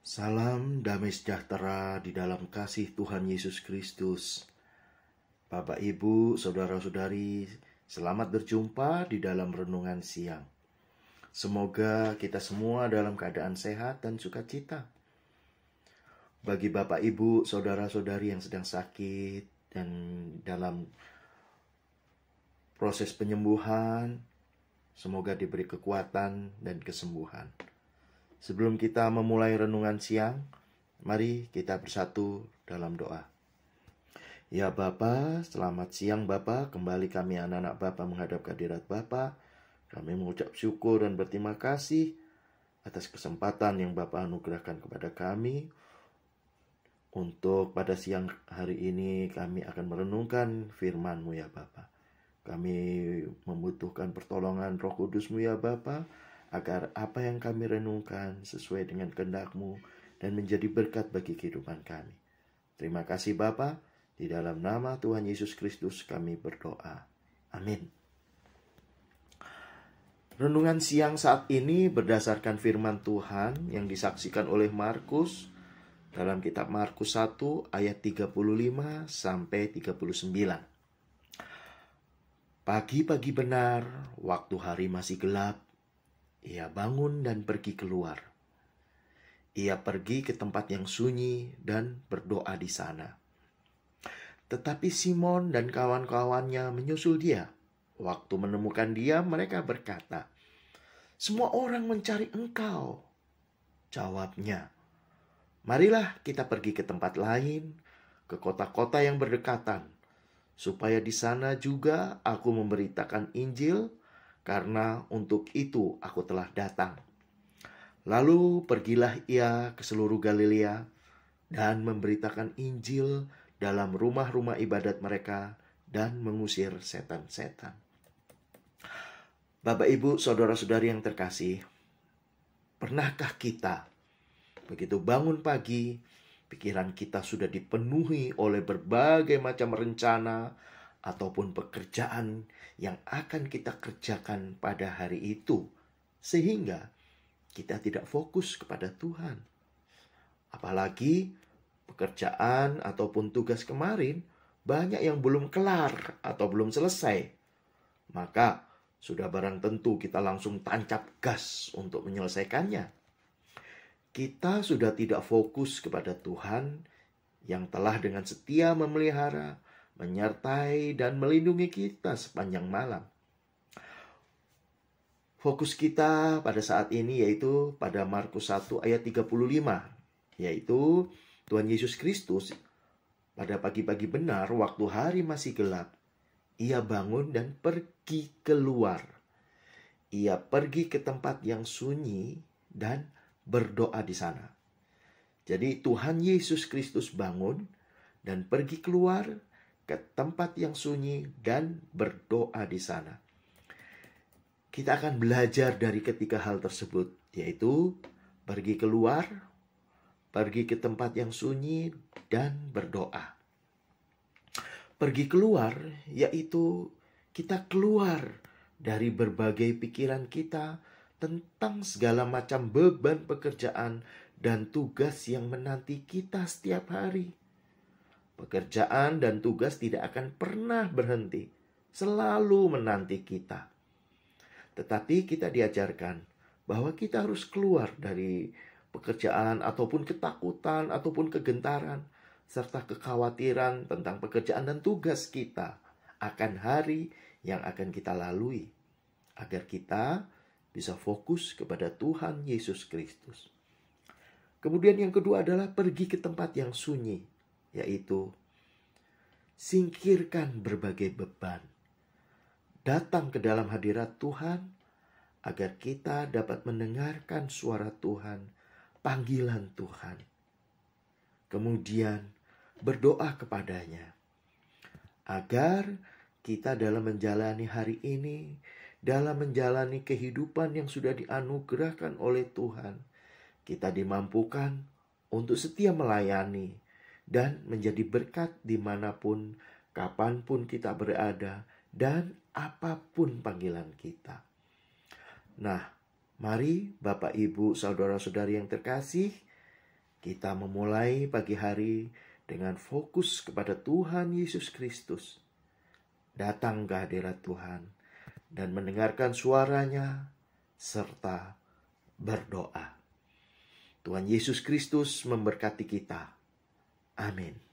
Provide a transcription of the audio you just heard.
Salam damai sejahtera di dalam kasih Tuhan Yesus Kristus. Bapak, Ibu, Saudara-saudari, selamat berjumpa di dalam renungan siang. Semoga kita semua dalam keadaan sehat dan sukacita. Bagi Bapak, Ibu, Saudara-saudari yang sedang sakit dan dalam proses penyembuhan, semoga diberi kekuatan dan kesembuhan. Sebelum kita memulai renungan siang, mari kita bersatu dalam doa. Ya Bapa, selamat siang Bapa. Kembali kami anak-anak Bapa menghadap kehadirat Bapa. Kami mengucap syukur dan berterima kasih atas kesempatan yang Bapa anugerahkan kepada kami. Untuk pada siang hari ini kami akan merenungkan firman-Mu ya Bapa. Kami membutuhkan pertolongan Roh Kudus-Mu ya Bapa, agar apa yang kami renungkan sesuai dengan kehendak-Mu dan menjadi berkat bagi kehidupan kami. Terima kasih Bapa, di dalam nama Tuhan Yesus Kristus kami berdoa. Amin. Renungan siang saat ini berdasarkan firman Tuhan yang disaksikan oleh Markus dalam kitab Markus 1 ayat 35 sampai 39. Pagi-pagi benar, waktu hari masih gelap, ia bangun dan pergi keluar. Ia pergi ke tempat yang sunyi dan berdoa di sana. Tetapi Simon dan kawan-kawannya menyusul dia. Waktu menemukan dia, mereka berkata, "Semua orang mencari engkau." Jawabnya, "Marilah kita pergi ke tempat lain, ke kota-kota yang berdekatan, supaya di sana juga aku memberitakan Injil, karena untuk itu aku telah datang." Lalu pergilah ia ke seluruh Galilea dan memberitakan Injil dalam rumah-rumah ibadat mereka dan mengusir setan-setan. Bapak, Ibu, Saudara-saudari yang terkasih, pernahkah kita begitu bangun pagi, pikiran kita sudah dipenuhi oleh berbagai macam rencana ataupun pekerjaan yang akan kita kerjakan pada hari itu, sehingga kita tidak fokus kepada Tuhan. Apalagi pekerjaan ataupun tugas kemarin banyak yang belum kelar atau belum selesai. Maka sudah barang tentu kita langsung tancap gas untuk menyelesaikannya. Kita sudah tidak fokus kepada Tuhan yang telah dengan setia memelihara, menyertai dan melindungi kita sepanjang malam. Fokus kita pada saat ini yaitu pada Markus 1 ayat 35, yaitu Tuhan Yesus Kristus pada pagi-pagi benar waktu hari masih gelap, ia bangun dan pergi keluar. Ia pergi ke tempat yang sunyi dan berdoa di sana. Jadi Tuhan Yesus Kristus bangun dan pergi keluar ke tempat yang sunyi dan berdoa di sana. Kita akan belajar dari ketiga hal tersebut, yaitu pergi keluar, pergi ke tempat yang sunyi, dan berdoa. Pergi keluar, yaitu kita keluar dari berbagai pikiran kita tentang segala macam beban pekerjaan dan tugas yang menanti kita setiap hari. Pekerjaan dan tugas tidak akan pernah berhenti, selalu menanti kita. Tetapi kita diajarkan bahwa kita harus keluar dari pekerjaan ataupun ketakutan ataupun kegentaran serta kekhawatiran tentang pekerjaan dan tugas kita akan hari yang akan kita lalui, agar kita bisa fokus kepada Tuhan Yesus Kristus. Kemudian yang kedua adalah pergi ke tempat yang sunyi, yaitu singkirkan berbagai beban. Datang ke dalam hadirat Tuhan agar kita dapat mendengarkan suara Tuhan, panggilan Tuhan. Kemudian berdoa kepadanya agar kita dalam menjalani hari ini, dalam menjalani kehidupan yang sudah dianugerahkan oleh Tuhan, kita dimampukan untuk setia melayani dan menjadi berkat dimanapun, kapanpun kita berada, dan apapun panggilan kita. Nah, mari Bapak, Ibu, Saudara-saudari yang terkasih, kita memulai pagi hari dengan fokus kepada Tuhan Yesus Kristus. Datang ke hadirat Tuhan dan mendengarkan suaranya serta berdoa. Tuhan Yesus Kristus memberkati kita. Amin.